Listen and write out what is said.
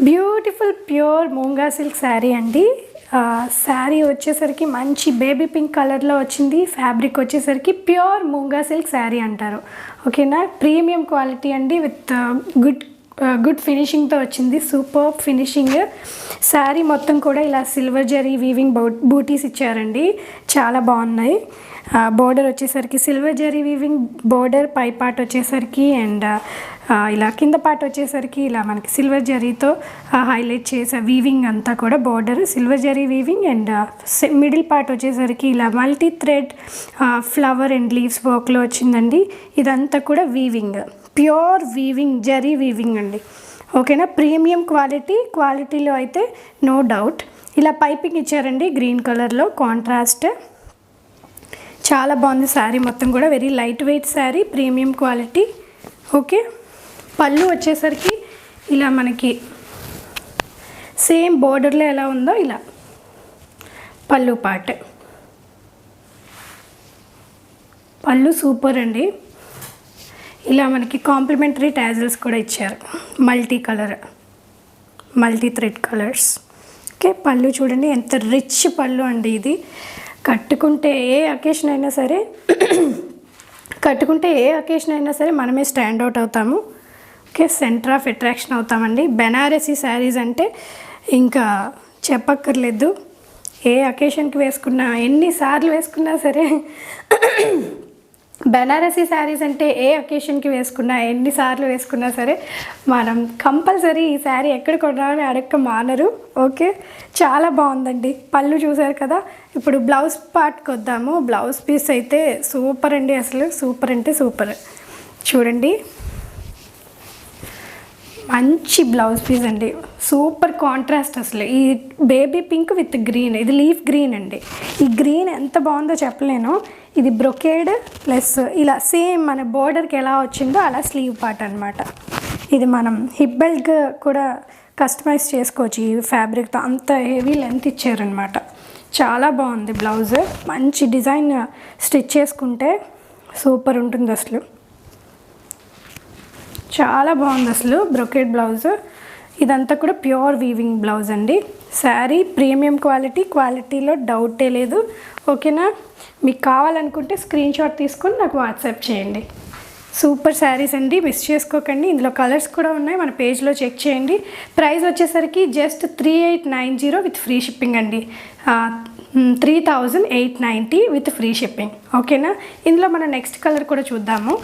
Beautiful pure మూంగా silk sari అండి. శారీ వచ్చేసరికి మంచి బేబీ పింక్ కలర్లో వచ్చింది. ఫ్యాబ్రిక్ వచ్చేసరికి ప్యూర్ మూంగా సిల్క్ శారీ అంటారు. ఓకేనా, ప్రీమియం క్వాలిటీ అండి విత్ గుడ్ ఫినిషింగ్తో వచ్చింది. Super finishing. శారీ మొత్తం కూడా ఇలా సిల్వర్ జరీ వీవింగ్ బూటీస్ ఇచ్చారండి, చాలా బాగున్నాయి. బోర్డర్ వచ్చేసరికి సిల్వర్ జరీ వీవింగ్ బోర్డర్, పై పార్ట్ వచ్చేసరికి అండ్ ఇలా కింద పార్ట్ వచ్చేసరికి ఇలా మనకి సిల్వర్ జరీతో హైలైట్ చేసే వీవింగ్ అంతా కూడా border silver zari weaving and middle part వచ్చేసరికి ఇలా multi thread flower and leaves వర్క్లో వచ్చిందండి. ఇదంతా కూడా weaving, pure weaving, zari weaving అండి. ఓకేనా, ప్రీమియం క్వాలిటీలో అయితే నో డౌట్. ఇలా పైపింగ్ ఇచ్చారండి గ్రీన్ కలర్లో కాంట్రాస్ట్, చాలా బాగుంది. శారీ మొత్తం కూడా very light weight sari, premium quality. Okay, పళ్ళు వచ్చేసరికి ఇలా మనకి సేమ్ బోర్డర్లో ఎలా ఉందో ఇలా పళ్ళు పార్ట్. పళ్ళు సూపర్ అండి. ఇలా మనకి కాంప్లిమెంటరీ టాజిల్స్ కూడా ఇచ్చారు, మల్టీ థ్రెడ్ కలర్స్. ఓకే, పళ్ళు చూడండి ఎంత రిచ్ పళ్ళు అండి. ఇది కట్టుకుంటే ఏ అకేషన్ అయినా సరే మనమే స్టాండ్ అవుట్ అవుతాము. ఓకే, సెంటర్ ఆఫ్ అట్రాక్షన్ అవుతామండి. బెనారసీ శారీస్ అంటే ఇంకా చెప్పక్కర్లేదు. ఏ అకేషన్కి వేసుకున్నా, ఎన్నిసార్లు వేసుకున్నా సరే బెనారసీ శారీస్ అంటే ఏ అకేషన్కి వేసుకున్నా, ఎన్నిసార్లు వేసుకున్నా సరే మనం కంపల్సరీ ఈ శారీ ఎక్కడ కొన్నామని అడక్క మానరు. ఓకే, చాలా బాగుందండి. పళ్ళు చూసారు కదా. ఇప్పుడు బ్లౌజ్ పార్ట్కి వద్దాము. బ్లౌజ్ పీస్ అయితే సూపర్ అండి, అసలు సూపర్ అంటే సూపర్. చూడండి, మంచి బ్లౌజ్ పీస్ అండి, సూపర్ కాంట్రాస్ట్. అసలు ఈ బేబీ పింక్ విత్ గ్రీన్, ఇది లీఫ్ గ్రీన్ అండి. ఈ గ్రీన్ ఎంత బాగుందో చెప్పలేను. ఇది బ్రొకేడ్ ప్లస్ ఇలా సేమ్ మన బోర్డర్కి ఎలా వచ్చిందో అలా స్లీవ్ పార్ట్ అనమాట. ఇది మనం హిప్ బెల్ట్ కూడా కస్టమైజ్ చేసుకోవచ్చు ఈ ఫ్యాబ్రిక్తో, అంత హెవీ లెంత్ ఇచ్చారనమాట. చాలా బాగుంది బ్లౌజ్. మంచి డిజైన్ స్టిచ్ చేసుకుంటే సూపర్ ఉంటుంది అసలు, చాలా బాగుంది అసలు బ్రొకేడ్ బ్లౌజ్. ఇదంతా కూడా ప్యూర్ వీవింగ్ బ్లౌజ్ అండి. శారీ ప్రీమియం క్వాలిటీలో డౌటే లేదు. ఓకేనా, మీకు కావాలనుకుంటే స్క్రీన్ షాట్ తీసుకొని నాకు వాట్సాప్ చేయండి. సూపర్ శారీస్ అండి, మిస్ చేసుకోకండి. ఇందులో కలర్స్ కూడా ఉన్నాయి, మన పేజ్లో చెక్ చేయండి. ప్రైస్ వచ్చేసరికి జస్ట్ 3890 విత్ ఫ్రీ షిప్పింగ్ అండి. 3890 విత్ ఫ్రీ షిప్పింగ్. ఓకేనా, ఇందులో మనం నెక్స్ట్ కలర్ కూడా చూద్దాము.